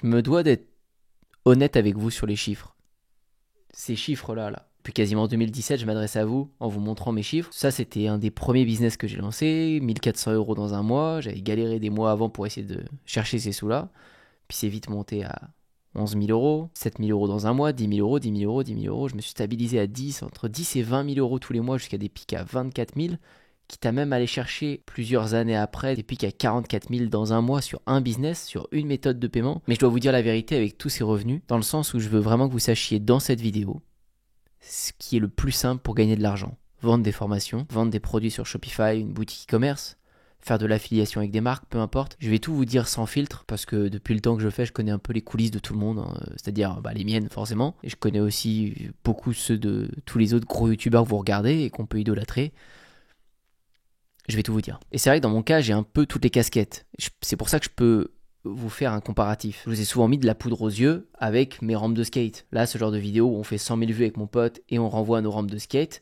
Je me dois d'être honnête avec vous sur les chiffres. Ces chiffres-là, depuis quasiment 2017, je m'adresse à vous en vous montrant mes chiffres. Ça, c'était un des premiers business que j'ai lancé, 1 400 € dans un mois. J'avais galéré des mois avant pour essayer de chercher ces sous-là. Puis c'est vite monté à 11 000 euros, 7 000 euros dans un mois, 10 000 euros, 10 000 euros, 10 000 euros. Je me suis stabilisé à 10, entre 10 et 20 000 euros tous les mois jusqu'à des pics à 24 000. Quitte à même aller chercher plusieurs années après des pics à 44 000 dans un mois sur un business, sur une méthode de paiement. Mais je dois vous dire la vérité avec tous ces revenus, dans le sens où je veux vraiment que vous sachiez dans cette vidéo ce qui est le plus simple pour gagner de l'argent. Vendre des formations, vendre des produits sur Shopify, une boutique e-commerce, faire de l'affiliation avec des marques, peu importe. Je vais tout vous dire sans filtre parce que depuis le temps que je fais, je connais un peu les coulisses de tout le monde, hein, c'est-à-dire les miennes forcément. Et je connais aussi beaucoup ceux de tous les autres gros youtubeurs que vous regardez et qu'on peut idolâtrer. Je vais tout vous dire. Et c'est vrai que dans mon cas, j'ai un peu toutes les casquettes. C'est pour ça que je peux vous faire un comparatif. Je vous ai souvent mis de la poudre aux yeux avec mes rampes de skate. Là, ce genre de vidéo où on fait 100 000 vues avec mon pote et on renvoie nos rampes de skate,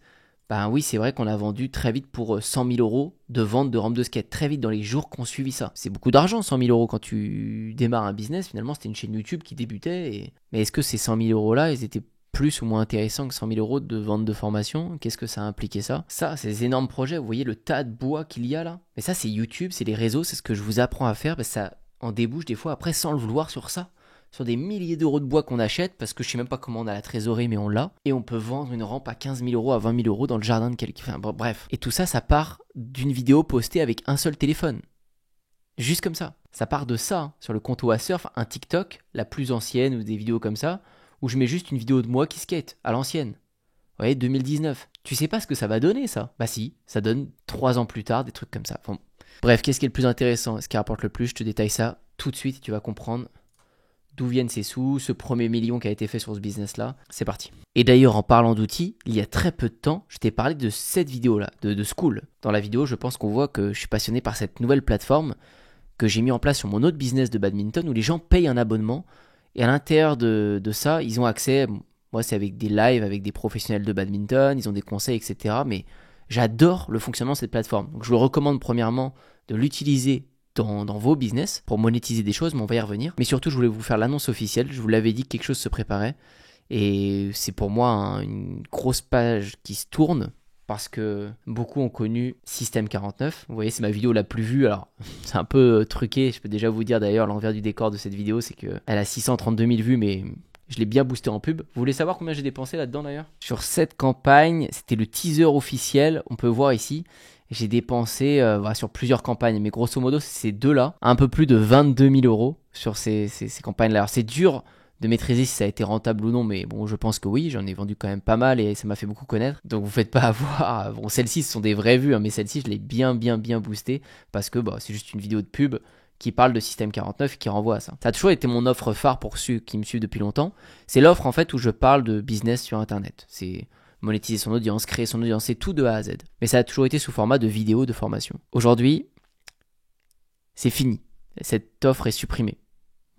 ben oui, c'est vrai qu'on a vendu très vite pour 100 000 euros de vente de rampes de skate, très vite dans les jours qu'on suivi ça. C'est beaucoup d'argent, 100 000 euros quand tu démarres un business. Finalement, c'était une chaîne YouTube qui débutait. Mais est-ce que ces 100 000 euros-là, ils étaient plus ou moins intéressants que 100 000 euros de vente de formation? Qu'est-ce que ça a impliqué ça? Ça, ces énormes projets, vous voyez le tas de bois qu'il y a là? Mais ça, c'est YouTube, c'est les réseaux, c'est ce que je vous apprends à faire, parce que ça en débouche des fois après sans le vouloir sur ça. Sur des milliers d'euros de bois qu'on achète, parce que je sais même pas comment on a la trésorerie, mais on l'a. Et on peut vendre une rampe à 15 000 euros, à 20 000 euros dans le jardin de quelqu'un. Enfin, bref. Et tout ça, ça part d'une vidéo postée avec un seul téléphone. Juste comme ça. Ça part de ça, sur le compte Surf, un TikTok, la plus ancienne, ou des vidéos comme ça, où je mets juste une vidéo de moi qui skate, à l'ancienne. Vous voyez, 2019. Tu sais pas ce que ça va donner, ça? Bah si, ça donne 3 ans plus tard, des trucs comme ça. Enfin, bref, qu'est-ce qui est le plus intéressant? Ce qui rapporte le plus? Je te détaille ça tout de suite et tu vas comprendre d'où viennent ces sous, ce premier million qui a été fait sur ce business-là. C'est parti. Et d'ailleurs, en parlant d'outils, il y a très peu de temps, je t'ai parlé de cette vidéo-là, de School. Dans la vidéo, je pense qu'on voit que je suis passionné par cette nouvelle plateforme que j'ai mis en place sur mon autre business de badminton où les gens payent un abonnement et à l'intérieur de ça, ils ont accès, moi c'est avec des lives, avec des professionnels de badminton, ils ont des conseils, etc. Mais j'adore le fonctionnement de cette plateforme. Donc je vous recommande premièrement de l'utiliser dans vos business pour monétiser des choses, mais on va y revenir. Mais surtout, je voulais vous faire l'annonce officielle. Je vous l'avais dit que quelque chose se préparait. Et c'est pour moi une grosse page qui se tourne parce que beaucoup ont connu Système 49. Vous voyez, c'est ma vidéo la plus vue. Alors, c'est un peu truqué. Je peux déjà vous dire d'ailleurs, l'envers du décor de cette vidéo, c'est qu'elle a 632 000 vues, mais je l'ai bien boosté en pub. Vous voulez savoir combien j'ai dépensé là-dedans d'ailleurs? Sur cette campagne, c'était le teaser officiel. On peut voir ici. J'ai dépensé sur plusieurs campagnes, mais grosso modo, c'est ces deux-là, un peu plus de 22 000 euros sur ces campagnes-là. Alors, c'est dur de maîtriser si ça a été rentable ou non, mais bon, je pense que oui, j'en ai vendu quand même pas mal et ça m'a fait beaucoup connaître. Donc, vous faites pas avoir. Bon, celles-ci, ce sont des vraies vues, hein, mais celle-ci, je l'ai bien boostée parce que c'est juste une vidéo de pub qui parle de Système 49 et qui renvoie à ça. Ça a toujours été mon offre phare pour ceux qui me suivent depuis longtemps. C'est l'offre en fait où je parle de business sur Internet. C'est monétiser son audience, créer son audience, c'est tout de A à Z. Mais ça a toujours été sous format de vidéo de formation. Aujourd'hui, c'est fini. Cette offre est supprimée.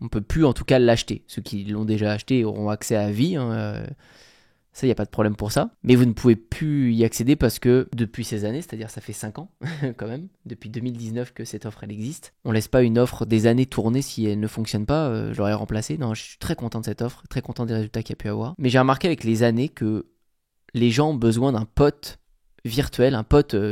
On ne peut plus en tout cas l'acheter. Ceux qui l'ont déjà acheté auront accès à vie. Ça, il n'y a pas de problème pour ça. Mais vous ne pouvez plus y accéder parce que depuis ces années, c'est-à-dire ça fait 5 ans quand même, depuis 2019 que cette offre elle existe, on ne laisse pas une offre des années tourner si elle ne fonctionne pas. Je l'aurais remplacée. Non, je suis très content de cette offre, très content des résultats qu'il y a pu avoir. Mais j'ai remarqué avec les années que les gens ont besoin d'un pote virtuel,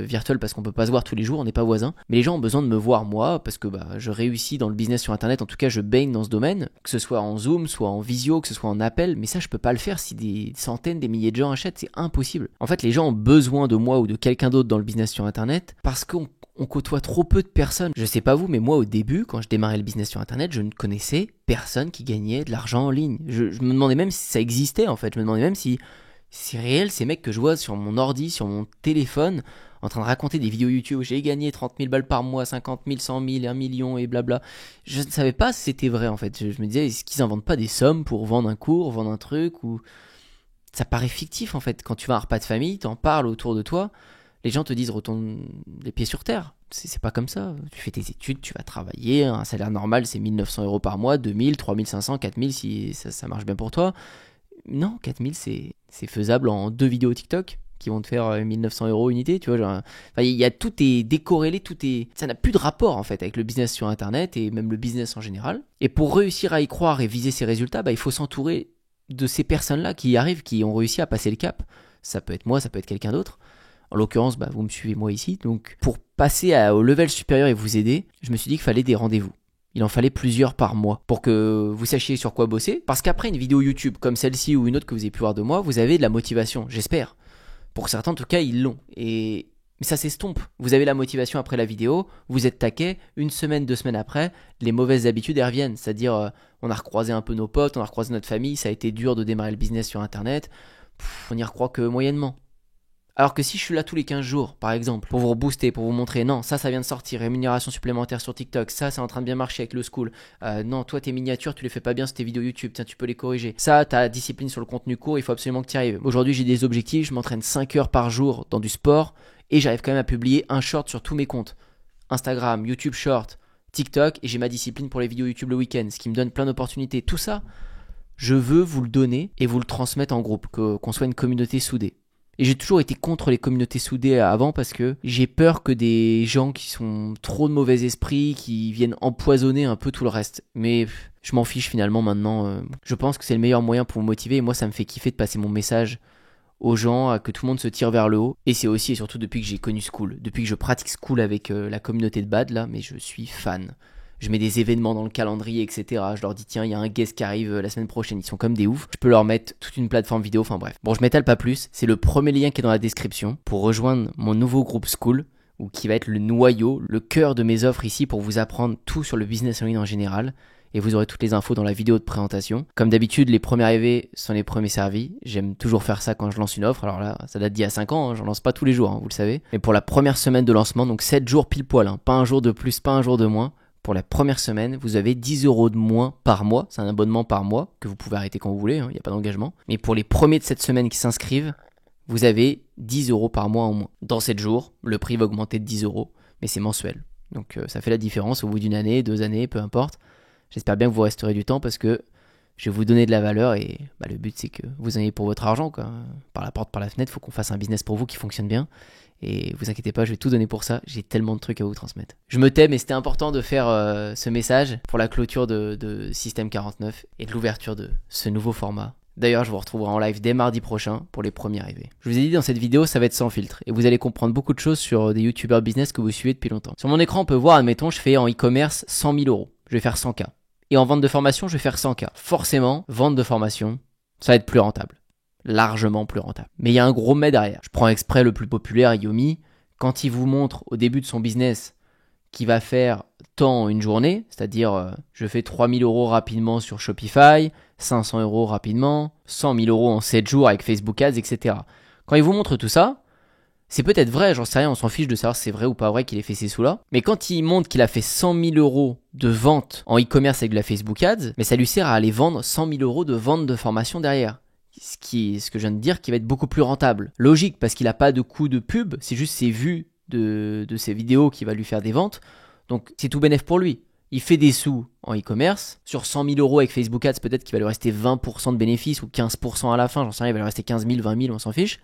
virtuel parce qu'on peut pas se voir tous les jours, on n'est pas voisins, mais les gens ont besoin de me voir moi parce que je réussis dans le business sur internet, en tout cas je baigne dans ce domaine, que ce soit en Zoom, soit en visio, que ce soit en appel, mais ça je peux pas le faire si des centaines, des milliers de gens achètent, c'est impossible. En fait les gens ont besoin de moi ou de quelqu'un d'autre dans le business sur internet parce qu'on côtoie trop peu de personnes. Je sais pas vous, mais moi au début, quand je démarrais le business sur internet, je ne connaissais personne qui gagnait de l'argent en ligne. Je me demandais même si ça existait en fait, je me demandais même si c'est réel, ces mecs que je vois sur mon ordi, sur mon téléphone, en train de raconter des vidéos YouTube, j'ai gagné 30 000 balles par mois, 50 000, 100 000, 1 million et blabla. Je ne savais pas si c'était vrai en fait. Je me disais, est-ce qu'ils inventent pas des sommes pour vendre un cours, vendre un truc ou... Ça paraît fictif en fait. Quand tu vas à un repas de famille, t'en parles autour de toi, les gens te disent retourne les pieds sur terre. C'est pas comme ça. Tu fais tes études, tu vas travailler, un salaire normal c'est 1 900 euros par mois, 2 000, 3 500, 4 000 si ça marche bien pour toi. Non, 4 000 c'est faisable en 2 vidéos TikTok qui vont te faire 1900 € unité, tu vois. Genre, tout est décorrélé, ça n'a plus de rapport en fait avec le business sur Internet et même le business en général. Et pour réussir à y croire et viser ses résultats, il faut s'entourer de ces personnes-là qui y arrivent, qui ont réussi à passer le cap. Ça peut être moi, ça peut être quelqu'un d'autre. En l'occurrence, vous me suivez moi ici. Donc, pour passer au level supérieur et vous aider, je me suis dit qu'il fallait des rendez-vous. Il en fallait plusieurs par mois pour que vous sachiez sur quoi bosser. Parce qu'après une vidéo YouTube comme celle-ci ou une autre que vous avez pu voir de moi, vous avez de la motivation, j'espère. Pour certains, en tout cas, ils l'ont. Mais ça s'estompe. Vous avez la motivation après la vidéo, vous êtes taquet, 1 semaine, 2 semaines après, les mauvaises habitudes elles reviennent. C'est-à-dire, on a recroisé un peu nos potes, on a recroisé notre famille, ça a été dur de démarrer le business sur Internet. On n'y recroit que moyennement. Alors que si je suis là tous les 15 jours, par exemple, pour vous rebooster, pour vous montrer, non, ça vient de sortir, rémunération supplémentaire sur TikTok, ça, c'est en train de bien marcher avec le school, non, toi, tes miniatures, tu les fais pas bien sur tes vidéos YouTube, tiens, tu peux les corriger. Ça, ta discipline sur le contenu court, il faut absolument que tu y arrives. Aujourd'hui, j'ai des objectifs, je m'entraîne 5 heures par jour dans du sport, et j'arrive quand même à publier un short sur tous mes comptes. Instagram, YouTube Short, TikTok, et j'ai ma discipline pour les vidéos YouTube le week-end, ce qui me donne plein d'opportunités. Tout ça, je veux vous le donner et vous le transmettre en groupe, qu'on soit une communauté soudée. Et j'ai toujours été contre les communautés soudées avant parce que j'ai peur que des gens qui sont trop de mauvais esprit, qui viennent empoisonner un peu tout le reste. Mais je m'en fiche finalement maintenant. Je pense que c'est le meilleur moyen pour vous motiver et moi ça me fait kiffer de passer mon message aux gens, que tout le monde se tire vers le haut. Et c'est aussi et surtout depuis que j'ai connu Skool, depuis que je pratique Skool avec la communauté de Bad là, mais je suis fan. Je mets des événements dans le calendrier, etc. Je leur dis, tiens, il y a un guest qui arrive la semaine prochaine. Ils sont comme des oufs. Je peux leur mettre toute une plateforme vidéo. Enfin bref. Bon, je m'étale pas plus. C'est le premier lien qui est dans la description pour rejoindre mon nouveau groupe Skool, ou qui va être le noyau, le cœur de mes offres ici pour vous apprendre tout sur le business en ligne en général. Et vous aurez toutes les infos dans la vidéo de présentation. Comme d'habitude, les premiers arrivés sont les premiers servis. J'aime toujours faire ça quand je lance une offre. Alors là, ça date d'il y a 5 ans, j'en lance pas tous les jours, vous le savez. Mais pour la première semaine de lancement, donc 7 jours pile poil, pas un jour de plus, pas un jour de moins. Pour la première semaine, vous avez 10 € de moins par mois. C'est un abonnement par mois que vous pouvez arrêter quand vous voulez, il n'y a pas d'engagement. Mais pour les premiers de cette semaine qui s'inscrivent, vous avez 10 € par mois en moins. Dans 7 jours, le prix va augmenter de 10 €, mais c'est mensuel. Donc ça fait la différence au bout d'une année, 2 années, peu importe. J'espère bien que vous resterez du temps parce que je vais vous donner de la valeur et le but c'est que vous en ayez pour votre argent, quoi. Par la porte, par la fenêtre, il faut qu'on fasse un business pour vous qui fonctionne bien. Et vous inquiétez pas, je vais tout donner pour ça. J'ai tellement de trucs à vous transmettre. Je me tais, mais c'était important de faire ce message pour la clôture de Système 49 et de l'ouverture de ce nouveau format. D'ailleurs, je vous retrouverai en live dès mardi prochain pour les premiers arrivés. Je vous ai dit dans cette vidéo, ça va être sans filtre. Et vous allez comprendre beaucoup de choses sur des youtubeurs business que vous suivez depuis longtemps. Sur mon écran, on peut voir, admettons, je fais en e-commerce 100 000 €. Je vais faire 100K. Et en vente de formation, je vais faire 100K. Forcément, vente de formation, ça va être plus rentable. Largement plus rentable. Mais il y a un gros mais derrière. Je prends exprès le plus populaire, Yomi. Quand il vous montre au début de son business qu'il va faire tant une journée, c'est-à-dire je fais 3 000 € rapidement sur Shopify, 500 € rapidement, 100 000 € en 7 jours avec Facebook Ads, etc. Quand il vous montre tout ça, c'est peut-être vrai, j'en sais rien, on s'en fiche de savoir si c'est vrai ou pas vrai qu'il ait fait ces sous-là. Mais quand il montre qu'il a fait 100 000 € de vente en e-commerce avec de la Facebook Ads, mais ça lui sert à aller vendre 100 000 € de vente de formation derrière. Ce que je viens de dire, qui va être beaucoup plus rentable. Logique, parce qu'il n'a pas de coût de pub, c'est juste ses vues de ses vidéos qui va lui faire des ventes. Donc c'est tout bénef pour lui. Il fait des sous en e-commerce. Sur 100 000 € avec Facebook Ads, peut-être qu'il va lui rester 20% de bénéfices ou 15% à la fin, j'en sais rien, il va lui rester 15 000, 20 000, on s'en fiche.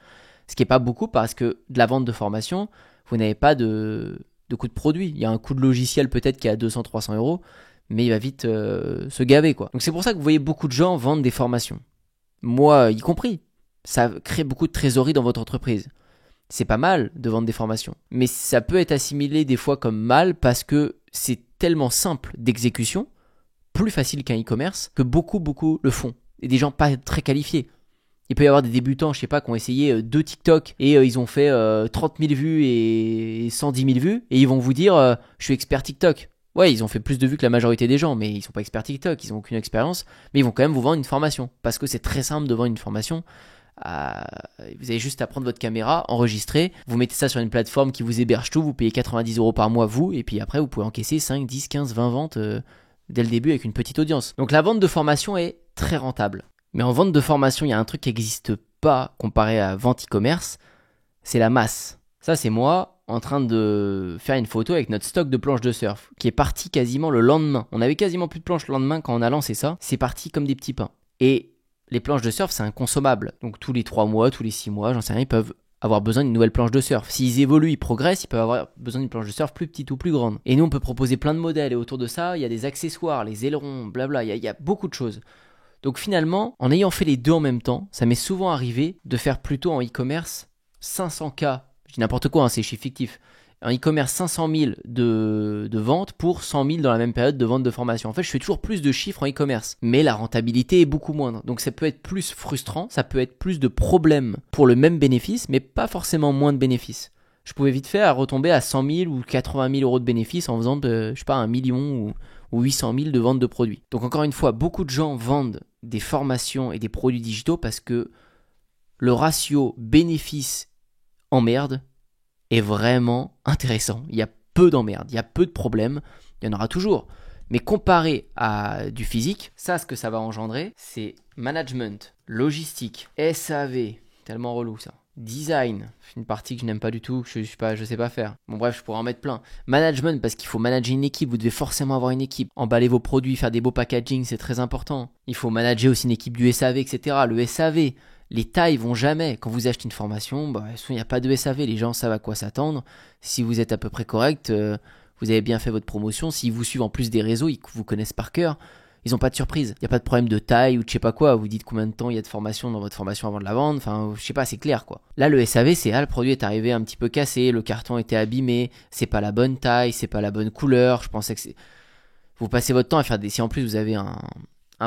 Ce qui n'est pas beaucoup parce que de la vente de formation, vous n'avez pas de coût de produit. Il y a un coût de logiciel peut-être qui est à 200, 300 €, mais il va vite se gaver, quoi. Donc c'est pour ça que vous voyez beaucoup de gens vendre des formations. Moi, y compris. Ça crée beaucoup de trésorerie dans votre entreprise. C'est pas mal de vendre des formations. Mais ça peut être assimilé des fois comme mal parce que c'est tellement simple d'exécution, plus facile qu'un e-commerce, que beaucoup le font. Et des gens pas très qualifiés. Il peut y avoir des débutants, je sais pas, qui ont essayé 2 TikTok et ils ont fait 30 000 vues et 110 000 vues et ils vont vous dire je suis expert TikTok. Ouais, ils ont fait plus de vues que la majorité des gens, mais ils sont pas experts TikTok, ils ont aucune expérience, mais ils vont quand même vous vendre une formation parce que c'est très simple de vendre une formation. Vous avez juste à prendre votre caméra, enregistrer, vous mettez ça sur une plateforme qui vous héberge tout, vous payez 90 € par mois vous, et puis après vous pouvez encaisser 5, 10, 15, 20 ventes dès le début avec une petite audience. Donc la vente de formation est très rentable. Mais en vente de formation, il y a un truc qui n'existe pas comparé à vente e-commerce, c'est la masse. Ça c'est moi en train de faire une photo avec notre stock de planches de surf qui est parti quasiment le lendemain. On avait quasiment plus de planches le lendemain quand on a lancé ça. C'est parti comme des petits pains. Et les planches de surf, c'est inconsommable. Donc tous les 3 mois, tous les 6 mois, j'en sais rien, ils peuvent avoir besoin d'une nouvelle planche de surf. S'ils évoluent, ils progressent, ils peuvent avoir besoin d'une planche de surf plus petite ou plus grande. Et nous, on peut proposer plein de modèles. Et autour de ça, il y a des accessoires, les ailerons, blabla. Il y a beaucoup de choses. Donc finalement, en ayant fait les deux en même temps, ça m'est souvent arrivé de faire plutôt en e-commerce 500K. Je dis n'importe quoi, c'est chiffre fictif. En e-commerce 500 000 de ventes pour 100 000 dans la même période de vente de formation. En fait, je fais toujours plus de chiffres en e-commerce, mais la rentabilité est beaucoup moindre. Donc ça peut être plus frustrant, ça peut être plus de problèmes pour le même bénéfice, mais pas forcément moins de bénéfices. Je pouvais vite faire retomber à 100 000 ou 80 000 euros de bénéfices en faisant, je sais pas, 1 million ou 800 000 de ventes de produits. Donc encore une fois, beaucoup de gens vendent des formations et des produits digitaux parce que le ratio bénéfice-emmerde est vraiment intéressant. Il y a peu d'emmerdes, il y a peu de problèmes, il y en aura toujours. Mais comparé à du physique, ça, ce que ça va engendrer, c'est management, logistique, SAV, tellement relou ça. Design, une partie que je n'aime pas du tout, que je sais pas faire. Bon bref, je pourrais en mettre plein. Management, parce qu'il faut manager une équipe, vous devez forcément avoir une équipe. Emballer vos produits, faire des beaux packaging, c'est très important. Il faut manager aussi une équipe du SAV, etc. Le SAV, les tailles vont jamais. Quand vous achetez une formation, il n'y a pas de SAV, les gens savent à quoi s'attendre. Si vous êtes à peu près correct, vous avez bien fait votre promotion. S'ils vous suivent en plus des réseaux, ils vous connaissent par cœur. Ils n'ont pas de surprise. Il n'y a pas de problème de taille ou de je sais pas quoi. Vous dites combien de temps il y a de formation dans votre formation avant de la vendre. Enfin, je sais pas, c'est clair quoi. Là, le SAV, c'est le produit est arrivé un petit peu cassé, le carton était abîmé, c'est pas la bonne taille, c'est pas la bonne couleur. Je pensais que c'est. Vous passez votre temps à faire des. Si en plus vous avez un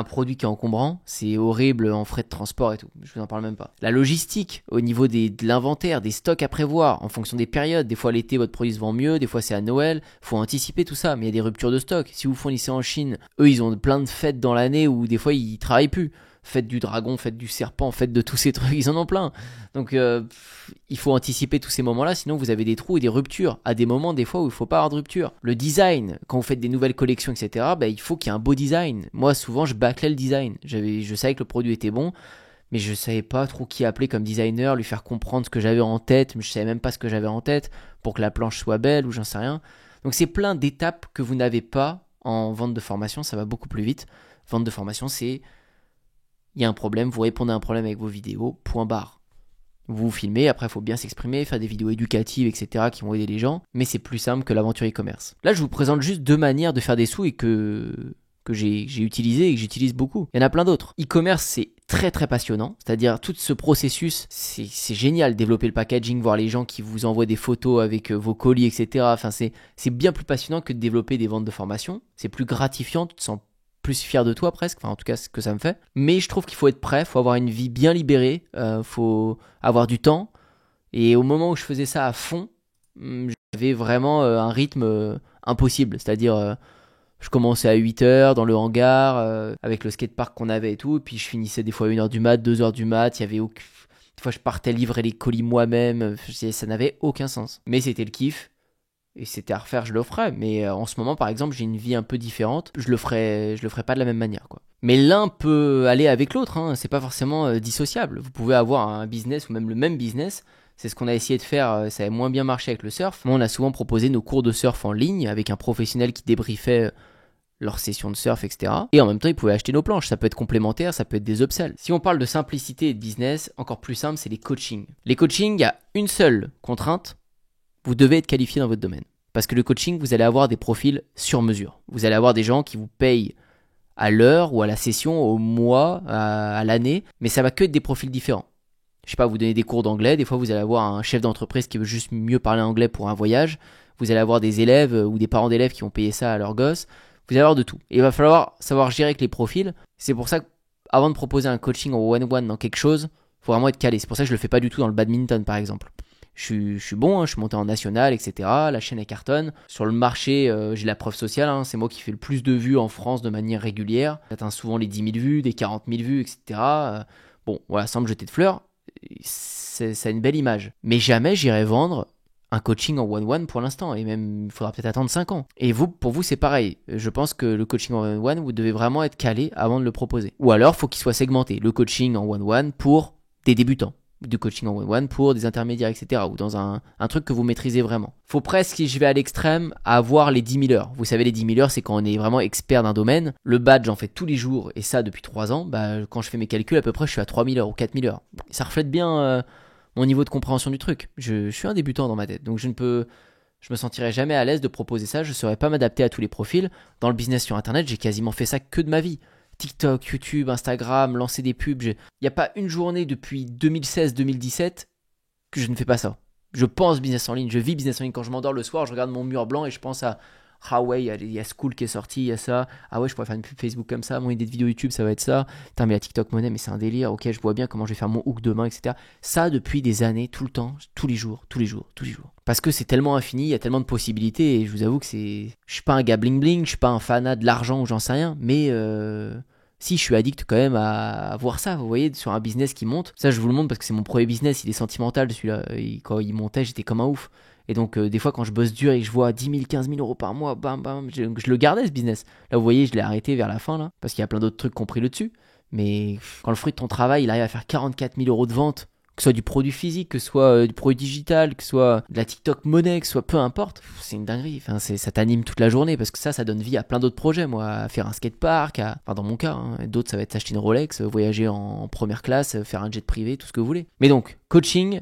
produit qui est encombrant, c'est horrible en frais de transport et tout. Je vous en parle même pas. La logistique, au niveau de l'inventaire, des stocks à prévoir, en fonction des périodes. Des fois l'été, votre produit se vend mieux, des fois c'est à Noël. Faut anticiper tout ça, mais il y a des ruptures de stock. Si vous fournissez en Chine, eux, ils ont plein de fêtes dans l'année où des fois ils travaillent plus. Fête du dragon, fête du serpent, fête de tous ces trucs, ils en ont plein. Donc il faut anticiper tous ces moments-là, sinon vous avez des trous et des ruptures. À des moments, des fois, où il ne faut pas avoir de rupture. Le design, quand vous faites des nouvelles collections, etc., il faut qu'il y ait un beau design. Moi, souvent, je bâclais le design. Je savais que le produit était bon, mais je ne savais pas trop qui appeler comme designer, lui faire comprendre ce que j'avais en tête, mais je ne savais même pas ce que j'avais en tête pour que la planche soit belle ou j'en sais rien. Donc c'est plein d'étapes que vous n'avez pas en vente de formation, ça va beaucoup plus vite. Vente de formation, c'est... Il y a un problème, vous répondez à un problème avec vos vidéos, point barre. Vous filmez, après il faut bien s'exprimer, faire des vidéos éducatives, etc. qui vont aider les gens, mais c'est plus simple que l'aventure e-commerce. Là, je vous présente juste deux manières de faire des sous et que j'ai utilisé et que j'utilise beaucoup. Il y en a plein d'autres. E-commerce, c'est très très passionnant, c'est-à-dire tout ce processus, c'est génial, développer le packaging, voir les gens qui vous envoient des photos avec vos colis, etc. Enfin, c'est bien plus passionnant que de développer des ventes de formation. C'est plus gratifiant, tu te sens plus fier de toi presque, enfin en tout cas c'est ce que ça me fait. Mais je trouve qu'il faut être prêt, faut avoir une vie bien libérée, faut avoir du temps. Et au moment où je faisais ça à fond, j'avais vraiment un rythme impossible. C'est-à-dire, je commençais à 8h dans le hangar, avec le skatepark qu'on avait et tout, et puis je finissais des fois à 1h du mat, 2h du mat, il y avait des fois je partais livrer les colis moi-même, ça n'avait aucun sens. Mais c'était le kiff. Et c'était à refaire, je le ferais. Mais en ce moment, par exemple, j'ai une vie un peu différente. Je le ferais pas de la même manière, quoi. Mais l'un peut aller avec l'autre, hein. C'est pas forcément dissociable. Vous pouvez avoir un business ou même le même business. C'est ce qu'on a essayé de faire. Ça a moins bien marché avec le surf. Moi, on a souvent proposé nos cours de surf en ligne avec un professionnel qui débriefait leur session de surf, etc. Et en même temps, ils pouvaient acheter nos planches. Ça peut être complémentaire, ça peut être des upsells. Si on parle de simplicité et de business, encore plus simple, c'est les coachings. Les coachings, il y a une seule contrainte. Vous devez être qualifié dans votre domaine. Parce que le coaching, vous allez avoir des profils sur mesure. Vous allez avoir des gens qui vous payent à l'heure ou à la session, au mois, à l'année, mais ça va que être des profils différents. Je sais pas, vous donnez des cours d'anglais, des fois vous allez avoir un chef d'entreprise qui veut juste mieux parler anglais pour un voyage, vous allez avoir des élèves ou des parents d'élèves qui vont payer ça à leurs gosses, vous allez avoir de tout. Et il va falloir savoir gérer avec les profils. C'est pour ça qu'avant de proposer un coaching en one-one dans quelque chose, il faut vraiment être calé. C'est pour ça que je le fais pas du tout dans le badminton par exemple. Je suis bon, hein, je suis monté en national, etc. La chaîne est cartonne. Sur le marché, j'ai la preuve sociale. Hein, c'est moi qui fais le plus de vues en France de manière régulière. J'atteins souvent les 10 000 vues, des 40 000 vues, etc. Bon, voilà, sans me jeter de fleurs, ça a une belle image. Mais jamais j'irai vendre un coaching en one-one pour l'instant. Et même, il faudra peut-être attendre 5 ans. Et pour vous, c'est pareil. Je pense que le coaching en one-one, vous devez vraiment être calé avant de le proposer. Ou alors, il faut qu'il soit segmenté. Le coaching en one-one pour des débutants. Du coaching en one-one pour des intermédiaires, etc. Ou dans un truc que vous maîtrisez vraiment. Faut presque, si je vais à l'extrême, avoir les 10 000 heures. Vous savez, les 10 000 heures, c'est quand on est vraiment expert d'un domaine. Le badge, j'en fais tous les jours, et ça depuis 3 ans. Quand je fais mes calculs, à peu près, je suis à 3 000 heures ou 4 000 heures. Ça reflète bien mon niveau de compréhension du truc. Je suis un débutant dans ma tête, donc je me sentirais jamais à l'aise de proposer ça, je ne saurais pas m'adapter à tous les profils. Dans le business sur Internet, j'ai quasiment fait ça que de ma vie. TikTok, YouTube, Instagram, lancer des pubs. Il n'y a pas une journée depuis 2016-2017 que je ne fais pas ça. Je pense business en ligne, je vis business en ligne. Quand je m'endors le soir, je regarde mon mur blanc et je pense à ah ouais, il y a School qui est sorti, il y a ça. Ah ouais, je pourrais faire une pub Facebook comme ça. Mon idée de vidéo YouTube, ça va être ça. Putain, mais la TikTok monnaie, mais c'est un délire. Ok, je vois bien comment je vais faire mon hook demain, etc. Ça, depuis des années, tout le temps, tous les jours. Parce que c'est tellement infini, il y a tellement de possibilités. Et je vous avoue que je suis pas un gars bling bling, je suis pas un fanat de l'argent ou j'en sais rien. Mais si, je suis addict quand même à voir ça. Vous voyez, sur un business qui monte. Ça, je vous le montre parce que c'est mon premier business. Il est sentimental celui-là. Quand il montait, j'étais comme un ouf. Et donc, des fois, quand je bosse dur et que je vois 10 000, 15 000 euros par mois, bam, bam, je le gardais ce business. Là, vous voyez, je l'ai arrêté vers la fin, là, parce qu'il y a plein d'autres trucs qui ont pris le dessus. Mais quand le fruit de ton travail, il arrive à faire 44 000 euros de vente, que ce soit du produit physique, que ce soit du produit digital, que ce soit de la TikTok monnaie, que ce soit peu importe, c'est une dinguerie. Enfin, ça t'anime toute la journée, parce que ça donne vie à plein d'autres projets, moi, à faire un skatepark, enfin, dans mon cas, hein, d'autres, ça va être s'acheter une Rolex, voyager en première classe, faire un jet privé, tout ce que vous voulez. Mais donc, coaching,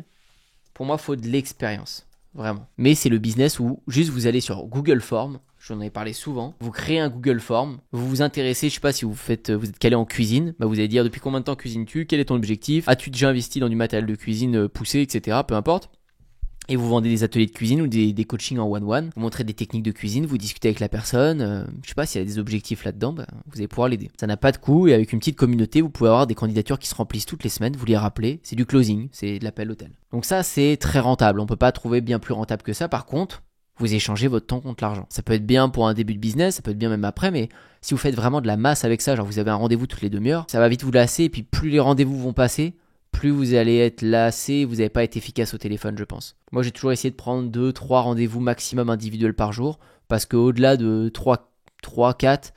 pour moi, il faut de l'expérience. Vraiment. Mais c'est le business où juste vous allez sur Google Forms, j'en ai parlé souvent, vous créez un Google Forms, vous vous intéressez, je sais pas si vous êtes calé en cuisine, vous allez dire depuis combien de temps cuisines-tu, quel est ton objectif, as-tu déjà investi dans du matériel de cuisine poussé, etc. Peu importe. Et vous vendez des ateliers de cuisine ou des coachings en one-one, vous montrez des techniques de cuisine, vous discutez avec la personne, je sais pas s'il y a des objectifs là-dedans, vous allez pouvoir l'aider. Ça n'a pas de coût et avec une petite communauté, vous pouvez avoir des candidatures qui se remplissent toutes les semaines, vous les rappelez, c'est du closing, c'est de l'appel hôtel. Donc ça, c'est très rentable, on peut pas trouver bien plus rentable que ça. Par contre, vous échangez votre temps contre l'argent. Ça peut être bien pour un début de business, ça peut être bien même après, mais si vous faites vraiment de la masse avec ça, genre vous avez un rendez-vous toutes les demi-heures, ça va vite vous lasser et puis plus les rendez-vous vont passer, plus vous allez être lassé, vous n'allez pas être efficace au téléphone, je pense. Moi, j'ai toujours essayé de prendre 2-3 rendez-vous maximum individuels par jour, parce qu'au-delà de 3-4,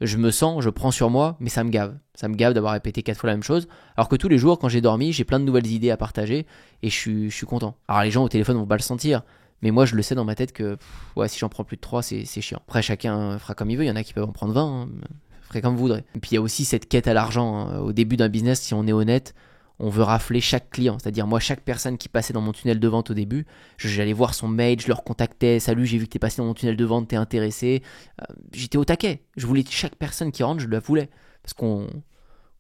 je prends sur moi, mais ça me gave. Ça me gave d'avoir répété 4 fois la même chose, alors que tous les jours, quand j'ai dormi, j'ai plein de nouvelles idées à partager, et je suis content. Alors les gens au téléphone vont pas le sentir, mais moi, je le sais dans ma tête que ouais, si j'en prends plus de 3, c'est chiant. Après, chacun fera comme il veut, il y en a qui peuvent en prendre 20, hein, ferez comme vous voudrez. Et puis il y a aussi cette quête à l'argent, hein. Au début d'un business, si on est honnête, on veut rafler chaque client, c'est-à-dire moi, chaque personne qui passait dans mon tunnel de vente au début, j'allais voir son mail, je le recontactais, salut, j'ai vu que t'es passé dans mon tunnel de vente, t'es intéressé, j'étais au taquet, je voulais chaque personne qui rentre, je la voulais, parce qu'on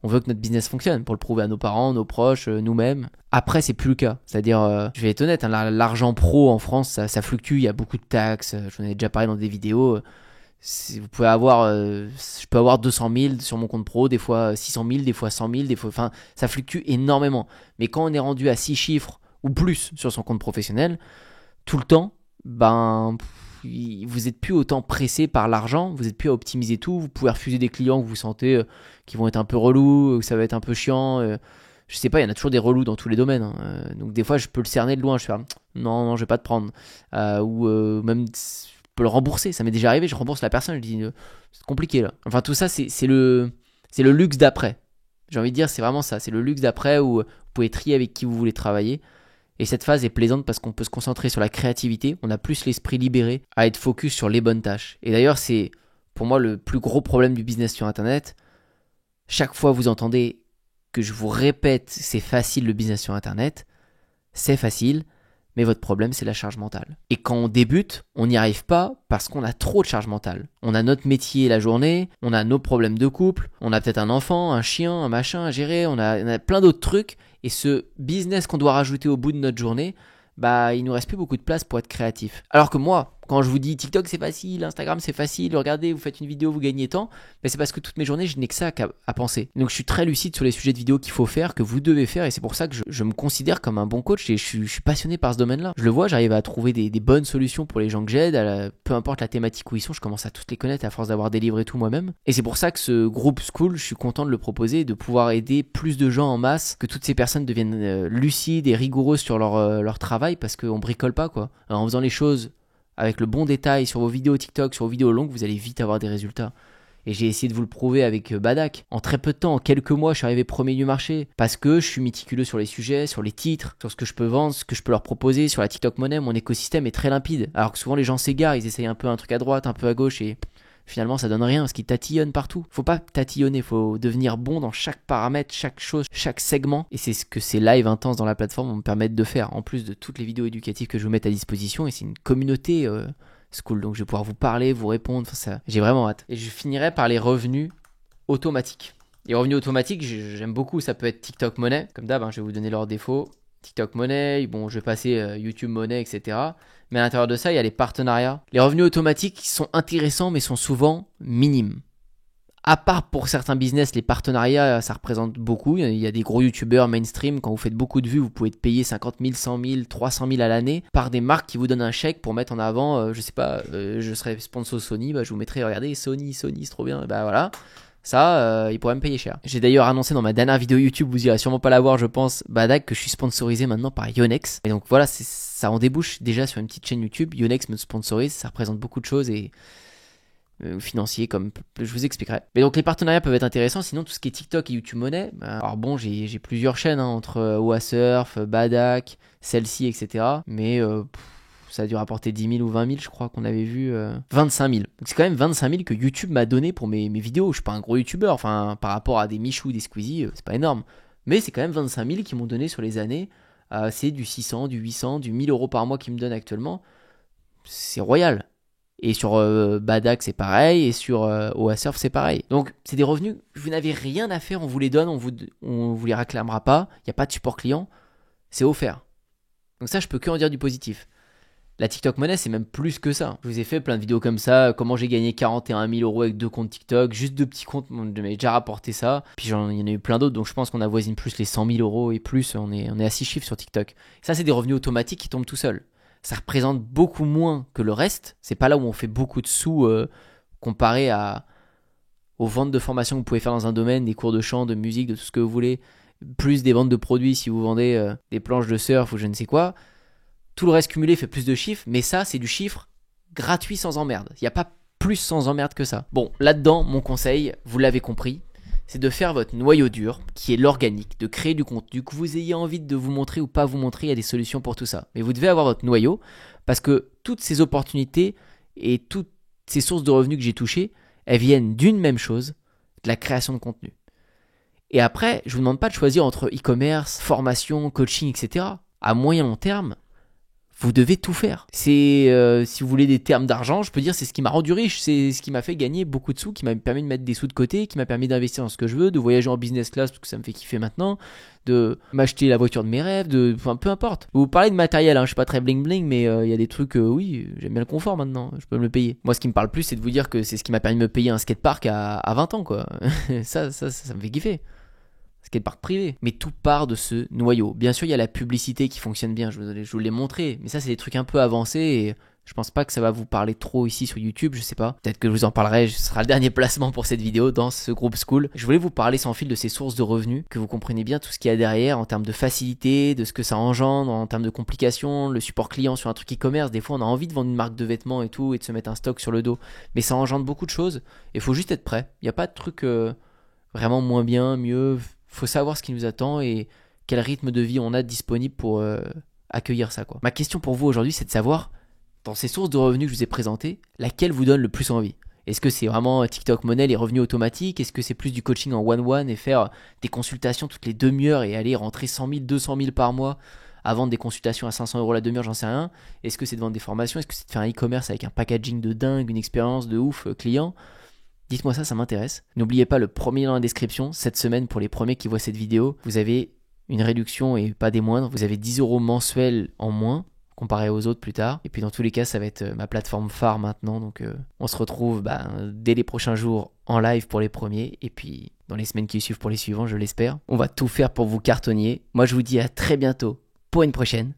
veut que notre business fonctionne, pour le prouver à nos parents, nos proches, nous-mêmes. Après, c'est plus le cas, c'est-à-dire, je vais être honnête, hein, l'argent pro en France, ça fluctue, il y a beaucoup de taxes, j'en ai déjà parlé dans des vidéos. Vous pouvez avoir, je peux avoir 200 000 sur mon compte pro, des fois 600 000, des fois 100 000, des fois, enfin, ça fluctue énormément. Mais quand on est rendu à 6 chiffres ou plus sur son compte professionnel, tout le temps, vous êtes plus autant pressé par l'argent, vous êtes plus à optimiser tout, vous pouvez refuser des clients que vous sentez qui vont être un peu relous, que ça va être un peu chiant. Je sais pas, il y en a toujours des relous dans tous les domaines. Hein. Donc des fois, je peux le cerner de loin, je fais non, je vais pas te prendre. Ou même peux le rembourser, ça m'est déjà arrivé, je rembourse la personne, je dis c'est compliqué là. Enfin tout ça c'est le luxe d'après. J'ai envie de dire c'est vraiment ça, c'est le luxe d'après où vous pouvez trier avec qui vous voulez travailler. Et cette phase est plaisante parce qu'on peut se concentrer sur la créativité, on a plus l'esprit libéré à être focus sur les bonnes tâches. Et d'ailleurs c'est pour moi le plus gros problème du business sur internet. Chaque fois vous entendez que je vous répète c'est facile le business sur internet, c'est facile. Mais votre problème, c'est la charge mentale. Et quand on débute, on n'y arrive pas parce qu'on a trop de charge mentale. On a notre métier la journée, on a nos problèmes de couple, on a peut-être un enfant, un chien, un machin à gérer, on a plein d'autres trucs. Et ce business qu'on doit rajouter au bout de notre journée, il nous reste plus beaucoup de place pour être créatif. Alors que moi, quand je vous dis TikTok c'est facile, Instagram c'est facile, regardez, vous faites une vidéo, vous gagnez tant, c'est parce que toutes mes journées, je n'ai que ça à penser. Donc je suis très lucide sur les sujets de vidéo qu'il faut faire, que vous devez faire, et c'est pour ça que je me considère comme un bon coach et je suis passionné par ce domaine-là. Je le vois, j'arrive à trouver des bonnes solutions pour les gens que j'aide, peu importe la thématique où ils sont, je commence à toutes les connaître à force d'avoir délivré tout moi-même. Et c'est pour ça que ce groupe School, je suis content de le proposer et de pouvoir aider plus de gens en masse, que toutes ces personnes deviennent lucides et rigoureuses sur leur travail, parce qu'on bricole pas quoi. Alors, en faisant les choses avec le bon détail sur vos vidéos TikTok, sur vos vidéos longues, vous allez vite avoir des résultats. Et j'ai essayé de vous le prouver avec Badak. En très peu de temps, en quelques mois, je suis arrivé premier du marché. Parce que je suis méticuleux sur les sujets, sur les titres, sur ce que je peux vendre, ce que je peux leur proposer, sur la TikTok monnaie. Mon écosystème est très limpide. Alors que souvent les gens s'égarent, ils essayent un peu un truc à droite, un peu à gauche et finalement ça donne rien parce qu'ils tatillonnent partout. Faut pas tatillonner, faut devenir bon dans chaque paramètre, chaque chose, chaque segment. Et c'est ce que ces lives intenses dans la plateforme vont me permettre de faire, en plus de toutes les vidéos éducatives que je vous mets à disposition. Et c'est une communauté school, donc je vais pouvoir vous parler, vous répondre, ça, j'ai vraiment hâte. Et je finirai par les revenus automatiques. Les revenus automatiques, j'aime beaucoup, ça peut être TikTok Money. Comme d'hab, je vais vous donner leurs défauts. TikTok Money, bon, je vais passer YouTube Money, etc. Mais à l'intérieur de ça, il y a les partenariats. Les revenus automatiques sont intéressants, mais sont souvent minimes. À part pour certains business, les partenariats, ça représente beaucoup. Il y a des gros youtubeurs mainstream, quand vous faites beaucoup de vues, vous pouvez être payé 50 000, 100 000, 300 000 à l'année par des marques qui vous donnent un chèque pour mettre en avant, je sais pas, je serais sponsor Sony, je vous mettrai, regardez, Sony, c'est trop bien, voilà. Ça, il pourrait me payer cher. J'ai d'ailleurs annoncé dans ma dernière vidéo YouTube, vous irez sûrement pas la voir, je pense, Badak, que je suis sponsorisé maintenant par Yonex. Et donc voilà, ça en débouche déjà sur une petite chaîne YouTube. Yonex me sponsorise, ça représente beaucoup de choses et financier, comme je vous expliquerai. Mais donc les partenariats peuvent être intéressants, sinon tout ce qui est TikTok et YouTube Money, alors bon, j'ai plusieurs chaînes entre Oasurf, Badak, celle-ci, etc. Mais ça a dû rapporter 10 000 ou 20 000, je crois qu'on avait vu 25 000. Donc c'est quand même 25 000 que YouTube m'a donné pour mes vidéos. Je suis pas un gros YouTuber, enfin par rapport à des Michou, des Squeezie, c'est pas énorme. Mais c'est quand même 25 000 qui m'ont donné sur les années. C'est du 600, du 800, du 1000 euros par mois qu'ils me donnent actuellement. C'est royal. Et sur Badak c'est pareil, et sur Oasurf c'est pareil. Donc c'est des revenus, vous n'avez rien à faire, on vous les donne, on vous les réclamera pas, il n'y a pas de support client, c'est offert. Donc ça je peux que en dire du positif. La TikTok Money, c'est même plus que ça. Je vous ai fait plein de vidéos comme ça, comment j'ai gagné 41 000 euros avec 2 comptes TikTok, juste 2 petits comptes, on m'avait déjà rapporté ça. Puis il y en a eu plein d'autres, donc je pense qu'on avoisine plus les 100 000 euros et plus, on est à 6 chiffres sur TikTok. Ça, c'est des revenus automatiques qui tombent tout seuls. Ça représente beaucoup moins que le reste. C'est pas là où on fait beaucoup de sous comparé aux ventes de formation que vous pouvez faire dans un domaine, des cours de chant, de musique, de tout ce que vous voulez, plus des ventes de produits si vous vendez des planches de surf ou je ne sais quoi. Tout le reste cumulé fait plus de chiffres, mais ça, c'est du chiffre gratuit sans emmerde. Il n'y a pas plus sans emmerde que ça. Bon, là-dedans, mon conseil, vous l'avez compris, c'est de faire votre noyau dur, qui est l'organique, de créer du contenu, que vous ayez envie de vous montrer ou pas vous montrer, il y a des solutions pour tout ça. Mais vous devez avoir votre noyau, parce que toutes ces opportunités et toutes ces sources de revenus que j'ai touchées, elles viennent d'une même chose, de la création de contenu. Et après, je ne vous demande pas de choisir entre e-commerce, formation, coaching, etc. À moyen long terme, vous devez tout faire. C'est, si vous voulez des termes d'argent, je peux dire c'est ce qui m'a rendu riche, c'est ce qui m'a fait gagner beaucoup de sous, qui m'a permis de mettre des sous de côté, qui m'a permis d'investir dans ce que je veux, de voyager en business class parce que ça me fait kiffer maintenant, de m'acheter la voiture de mes rêves, enfin peu importe. Vous parlez de matériel, je suis pas très bling bling, mais il y a des trucs, oui, j'aime bien le confort maintenant, je peux me le payer. Moi, ce qui me parle plus, c'est de vous dire que c'est ce qui m'a permis de me payer un skatepark à 20 ans, quoi. ça me fait kiffer. Skatepark privé. Mais tout part de ce noyau. Bien sûr, il y a la publicité qui fonctionne bien, je vous l'ai montré, mais ça, c'est des trucs un peu avancés et je pense pas que ça va vous parler trop ici sur YouTube, je sais pas. Peut-être que je vous en parlerai, ce sera le dernier placement pour cette vidéo dans ce groupe School. Je voulais vous parler sans fil de ces sources de revenus, que vous compreniez bien tout ce qu'il y a derrière en termes de facilité, de ce que ça engendre, en termes de complications, le support client sur un truc e-commerce. Des fois, on a envie de vendre une marque de vêtements et tout, et de se mettre un stock sur le dos, mais ça engendre beaucoup de choses, et il faut juste être prêt. Il n'y a pas de truc vraiment moins bien, mieux. Faut savoir ce qui nous attend et quel rythme de vie on a disponible pour accueillir ça, quoi. Ma question pour vous aujourd'hui, c'est de savoir, dans ces sources de revenus que je vous ai présentées, laquelle vous donne le plus envie. Est-ce que c'est vraiment TikTok Money, les revenus automatiques? Est-ce que c'est plus du coaching en one-one et faire des consultations toutes les demi-heures et aller rentrer 100 000, 200 000 par mois à vendre des consultations à 500 euros la demi-heure, j'en sais rien. Est-ce que c'est de vendre des formations? Est-ce que c'est de faire un e-commerce avec un packaging de dingue, une expérience de ouf client? Dites-moi ça m'intéresse. N'oubliez pas le premier lien dans la description. Cette semaine, pour les premiers qui voient cette vidéo, vous avez une réduction et pas des moindres. Vous avez 10 euros mensuels en moins comparé aux autres plus tard. Et puis dans tous les cas, ça va être ma plateforme phare maintenant. Donc on se retrouve dès les prochains jours en live pour les premiers. Et puis dans les semaines qui suivent pour les suivants, je l'espère. On va tout faire pour vous cartonnier. Moi, je vous dis à très bientôt pour une prochaine.